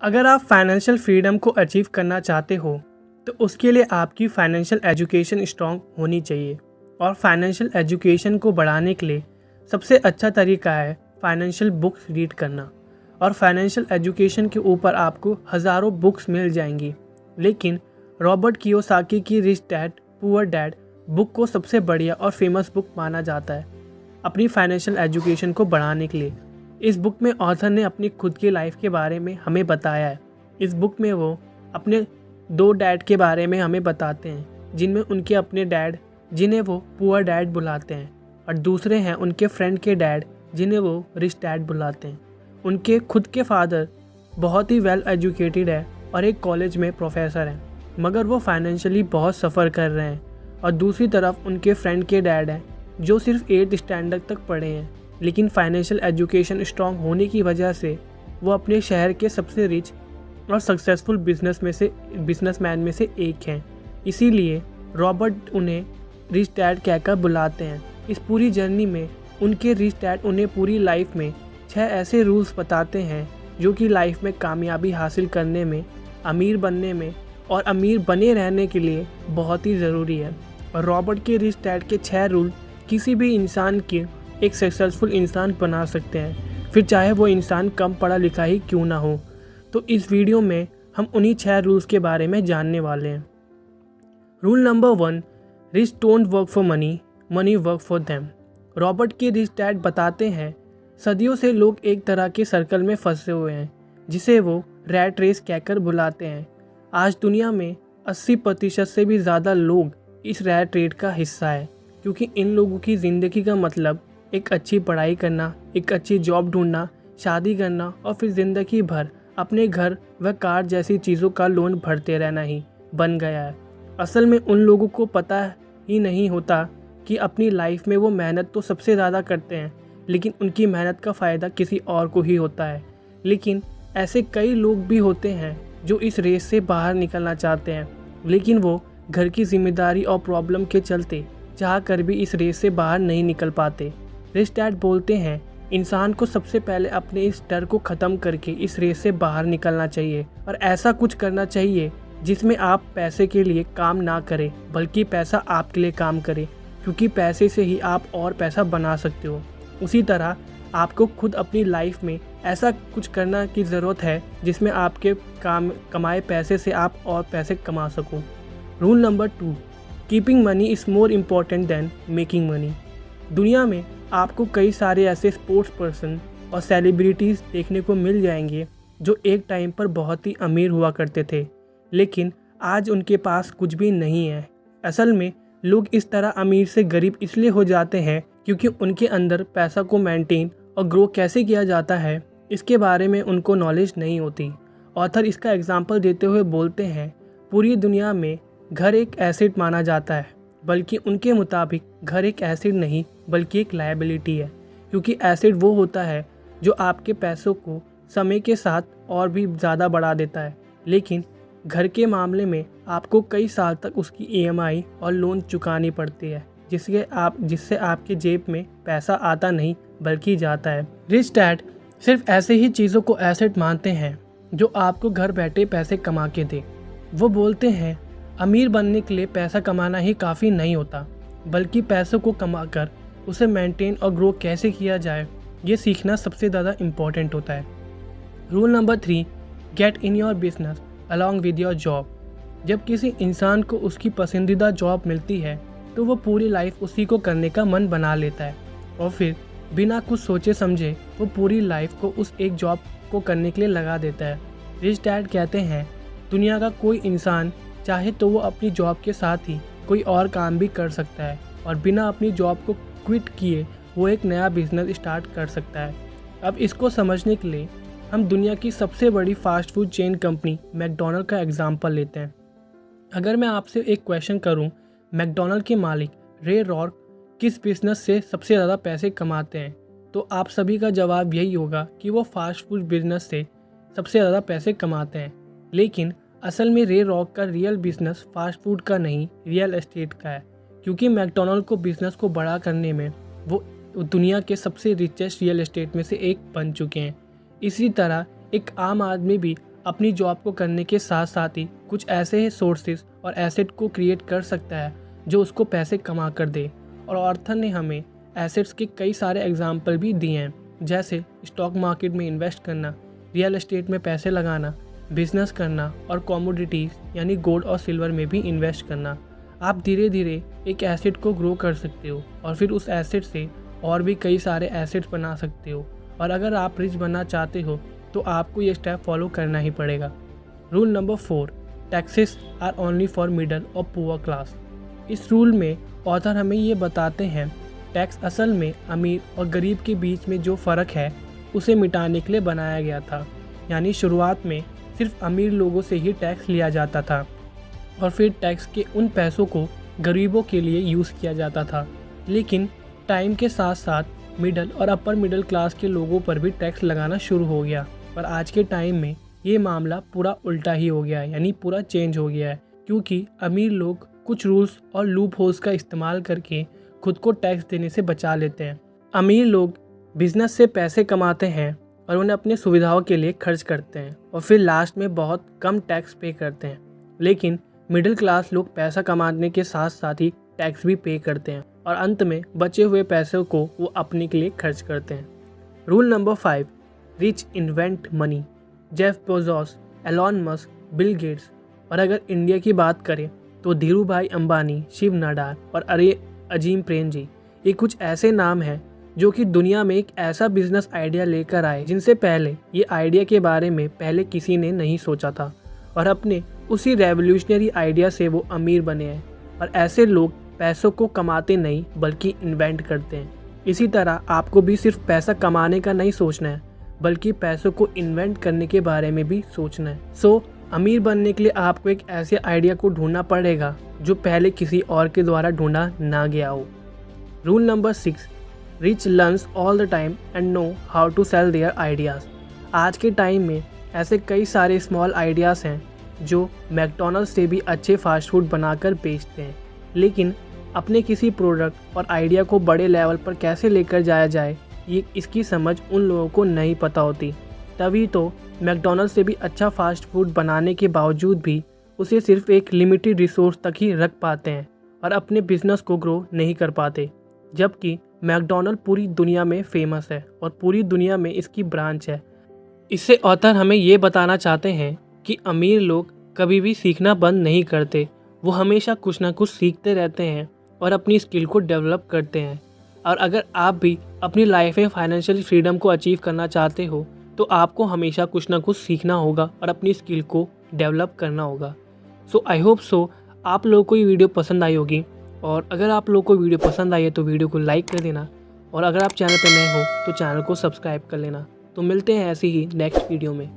अगर आप financial freedom को अचीव करना चाहते हो तो उसके लिए आपकी फाइनेंशियल एजुकेशन स्ट्रॉन्ग होनी चाहिए। और फाइनेंशियल एजुकेशन को बढ़ाने के लिए सबसे अच्छा तरीका है फाइनेंशियल बुक्स रीड करना। और फाइनेंशियल एजुकेशन के ऊपर आपको हज़ारों बुक्स मिल जाएंगी, लेकिन रॉबर्ट कियोसाकी की rich dad poor dad book को सबसे बढ़िया और फेमस बुक माना जाता है अपनी फाइनेंशियल एजुकेशन को बढ़ाने के लिए। इस बुक में ऑथर ने अपनी खुद की लाइफ के बारे में हमें बताया है। इस बुक में वो अपने दो डैड के बारे में हमें बताते हैं, जिनमें उनके अपने डैड जिन्हें वो पुअर डैड बुलाते हैं, और दूसरे हैं उनके फ्रेंड के डैड जिन्हें वो रिच डैड बुलाते हैं। उनके खुद के फादर बहुत ही वेल एजुकेटेड है और एक कॉलेज में प्रोफेसर हैं, मगर वो फाइनेंशियली बहुत सफ़र कर रहे हैं। और दूसरी तरफ उनके फ्रेंड के डैड हैं जो सिर्फ 8th स्टैंडर्ड तक पढ़े हैं, लेकिन फाइनेंशियल एजुकेशन स्ट्रॉन्ग होने की वजह से वो अपने शहर के सबसे रिच और सक्सेसफुल बिजनेसमैन में से एक हैं। इसीलिए रॉबर्ट उन्हें रिच डैड कहकर बुलाते हैं। इस पूरी जर्नी में उनके रिच डैड उन्हें पूरी लाइफ में 6 ऐसे रूल्स बताते हैं जो कि लाइफ में कामयाबी हासिल करने में, अमीर बनने में और अमीर बने रहने के लिए बहुत ही ज़रूरी है। और रॉबर्ट के रिच डैड के 6 रूल किसी भी इंसान के एक सक्सेसफुल इंसान बना सकते हैं, फिर चाहे वो इंसान कम पढ़ा लिखा ही क्यों ना हो। तो इस वीडियो में हम उन्हीं 6 रूल्स के बारे में जानने वाले हैं। Rule number 1, rich don't work for money, money work for them. Robert के रिच डैड बताते हैं सदियों से लोग एक तरह के सर्कल में फंसे हुए हैं जिसे वो रैट रेस कहकर बुलाते हैं। आज दुनिया में 80% से भी ज़्यादा लोग इस रैट रेस का हिस्सा है, क्योंकि इन लोगों की ज़िंदगी का मतलब एक अच्छी पढ़ाई करना, एक अच्छी जॉब ढूंढना, शादी करना और फिर ज़िंदगी भर अपने घर व कार जैसी चीज़ों का लोन भरते रहना ही बन गया है। असल में उन लोगों को पता ही नहीं होता कि अपनी लाइफ में वो मेहनत तो सबसे ज़्यादा करते हैं, लेकिन उनकी मेहनत का फ़ायदा किसी और को ही होता है। लेकिन ऐसे कई लोग भी होते हैं जो इस रेस से बाहर निकलना चाहते हैं, लेकिन वो घर की जिम्मेदारी और प्रॉब्लम के चलते चाह कर भी इस रेस से बाहर नहीं निकल पाते। रिच डैड बोलते हैं इंसान को सबसे पहले अपने इस डर को ख़त्म करके इस रेस से बाहर निकलना चाहिए और ऐसा कुछ करना चाहिए जिसमें आप पैसे के लिए काम ना करें, बल्कि पैसा आपके लिए काम करे, क्योंकि पैसे से ही आप और पैसा बना सकते हो। उसी तरह आपको खुद अपनी लाइफ में ऐसा कुछ करना की ज़रूरत है जिसमें आपके कमाए पैसे से आप और पैसे कमा सको। Rule number 2, keeping money is more important than making money. दुनिया में आपको कई सारे ऐसे स्पोर्ट्स पर्सन और सेलिब्रिटीज़ देखने को मिल जाएंगे जो एक टाइम पर बहुत ही अमीर हुआ करते थे, लेकिन आज उनके पास कुछ भी नहीं है। असल में लोग इस तरह अमीर से गरीब इसलिए हो जाते हैं क्योंकि उनके अंदर पैसा को मेंटेन और ग्रो कैसे किया जाता है इसके बारे में उनको नॉलेज नहीं होती। ऑथर इसका एग्जाम्पल देते हुए बोलते हैं पूरी दुनिया में घर एक एसेट माना जाता है, बल्कि उनके मुताबिक घर एक एसेट नहीं बल्कि एक लायबिलिटी है, क्योंकि एसेट वो होता है जो आपके पैसों को समय के साथ और भी ज़्यादा बढ़ा देता है, लेकिन घर के मामले में आपको कई साल तक उसकी EMI और लोन चुकानी पड़ती है, जिससे आपके जेब में पैसा आता नहीं बल्कि जाता है। रिच डैड सिर्फ ऐसे ही चीज़ों को एसेट मानते हैं जो आपको घर बैठे पैसे कमा के दे। वो बोलते हैं अमीर बनने के लिए पैसा कमाना ही काफ़ी नहीं होता, बल्कि पैसों को कमाकर उसे मेंटेन और ग्रो कैसे किया जाए ये सीखना सबसे ज़्यादा इम्पॉर्टेंट होता है। Rule number 3, get in your business along with your job. जब किसी इंसान को उसकी पसंदीदा जॉब मिलती है तो वो पूरी लाइफ उसी को करने का मन बना लेता है और फिर बिना कुछ सोचे समझे वो पूरी लाइफ को उस एक जॉब को करने के लिए लगा देता है। रिच डैड कहते हैं दुनिया का कोई इंसान चाहे तो वो अपनी जॉब के साथ ही कोई और काम भी कर सकता है और बिना अपनी जॉब को क्विट किए वो एक नया बिजनेस स्टार्ट कर सकता है। अब इसको समझने के लिए हम दुनिया की सबसे बड़ी fast food chain company McDonald का एग्जांपल लेते हैं। अगर मैं आपसे एक क्वेश्चन करूं, मैकडॉनल्ड के मालिक रे रॉर्क किस बिजनेस से सबसे ज़्यादा पैसे कमाते हैं, तो आप सभी का जवाब यही होगा कि वो फास्ट फूड बिजनेस से सबसे ज़्यादा पैसे कमाते हैं। लेकिन असल में रे रॉक का रियल बिजनेस फास्ट फूड का नहीं, रियल एस्टेट का है, क्योंकि मैकडॉनल्ड को बिजनेस को बड़ा करने में वो दुनिया के सबसे रिचेस्ट रियल एस्टेट में से एक बन चुके हैं। इसी तरह एक आम आदमी भी अपनी जॉब को करने के साथ साथ ही कुछ ऐसे सोर्सेज और एसेट को क्रिएट कर सकता है जो उसको पैसे कमा कर दे। और ऑर्थर ने हमें एसेट्स के कई सारे एग्जाम्पल भी दिए हैं, जैसे स्टॉक मार्केट में इन्वेस्ट करना, रियल एस्टेट में पैसे लगाना, बिजनेस करना और कमोडिटीज़ यानी गोल्ड और सिल्वर में भी इन्वेस्ट करना। आप धीरे धीरे एक एसेट को ग्रो कर सकते हो और फिर उस एसेट से और भी कई सारे एसेट्स बना सकते हो। और अगर आप रिच बनना चाहते हो तो आपको ये स्टेप फॉलो करना ही पड़ेगा। Rule number 4, taxes are only for middle और पुअर क्लास। इस रूल में ऑथर हमें ये बताते हैं टैक्स असल में अमीर और गरीब के बीच में जो फ़र्क है उसे मिटाने के लिए बनाया गया था। यानी शुरुआत में सिर्फ अमीर लोगों से ही टैक्स लिया जाता था और फिर टैक्स के उन पैसों को गरीबों के लिए यूज़ किया जाता था। लेकिन टाइम के साथ साथ मिडल और अपर मिडिल क्लास के लोगों पर भी टैक्स लगाना शुरू हो गया। पर आज के टाइम में ये मामला पूरा उल्टा ही हो गया है, यानी पूरा चेंज हो गया है, क्योंकि अमीर लोग कुछ रूल्स और लूप होल्स का इस्तेमाल करके खुद को टैक्स देने से बचा लेते हैं। अमीर लोग बिजनेस से पैसे कमाते हैं और उन्हें अपनी सुविधाओं के लिए खर्च करते हैं और फिर लास्ट में बहुत कम टैक्स पे करते हैं। लेकिन मिडिल क्लास लोग पैसा कमाने के साथ साथ ही टैक्स भी पे करते हैं और अंत में बचे हुए पैसों को वो अपने के लिए खर्च करते हैं। Rule number 5, rich invent money. Jeff Bezos, Elon Musk, Bill Gates और अगर इंडिया की बात करें तो धीरू भाई अंबानी, शिव नाडार और अजीम प्रेमजी, ये कुछ ऐसे नाम हैं जो कि दुनिया में एक ऐसा बिजनेस आइडिया लेकर आए जिनसे पहले ये आइडिया के बारे में पहले किसी ने नहीं सोचा था और अपने उसी रेवोल्यूशनरी आइडिया से वो अमीर बने हैं। और ऐसे लोग पैसों को कमाते नहीं बल्कि इन्वेंट करते हैं। इसी तरह आपको भी सिर्फ पैसा कमाने का नहीं सोचना है बल्कि पैसों को इन्वेंट करने के बारे में भी सोचना है। अमीर बनने के लिए आपको एक ऐसे आइडिया को ढूंढना पड़ेगा जो पहले किसी और के द्वारा ढूंढा ना गया हो। Rule number 6, rich learns all the time and know how to sell their ideas. आज के टाइम में ऐसे कई सारे स्मॉल आइडियाज़ हैं जो मैकडॉनल्ड्स से भी अच्छे फास्ट फूड बनाकर बेचते हैं, लेकिन अपने किसी प्रोडक्ट और आइडिया को बड़े लेवल पर कैसे लेकर जाया जाए ये इसकी समझ उन लोगों को नहीं पता होती। तभी तो मैकडॉनल्ड्स से भी अच्छा फास्ट फूड बनाने के बावजूद भी उसे सिर्फ एक लिमिटेड रिसोर्स तक ही रख पाते हैं और अपने बिजनेस को ग्रो नहीं कर पाते, जबकि मैकडॉनल्ड पूरी दुनिया में फेमस है और पूरी दुनिया में इसकी ब्रांच है। इससे ऑथर हमें ये बताना चाहते हैं कि अमीर लोग कभी भी सीखना बंद नहीं करते, वो हमेशा कुछ ना कुछ सीखते रहते हैं और अपनी स्किल को डेवलप करते हैं। और अगर आप भी अपनी लाइफ में फाइनेंशियल फ्रीडम को अचीव करना चाहते हो तो आपको हमेशा कुछ ना कुछ सीखना होगा और अपनी स्किल को डेवलप करना होगा। आई होप आप लोगों को ये वीडियो पसंद आई होगी और अगर आप लोगों को वीडियो पसंद आई है तो वीडियो को लाइक कर देना और अगर आप चैनल पर नए हो तो चैनल को सब्सक्राइब कर लेना। तो मिलते हैं ऐसे ही नेक्स्ट वीडियो में।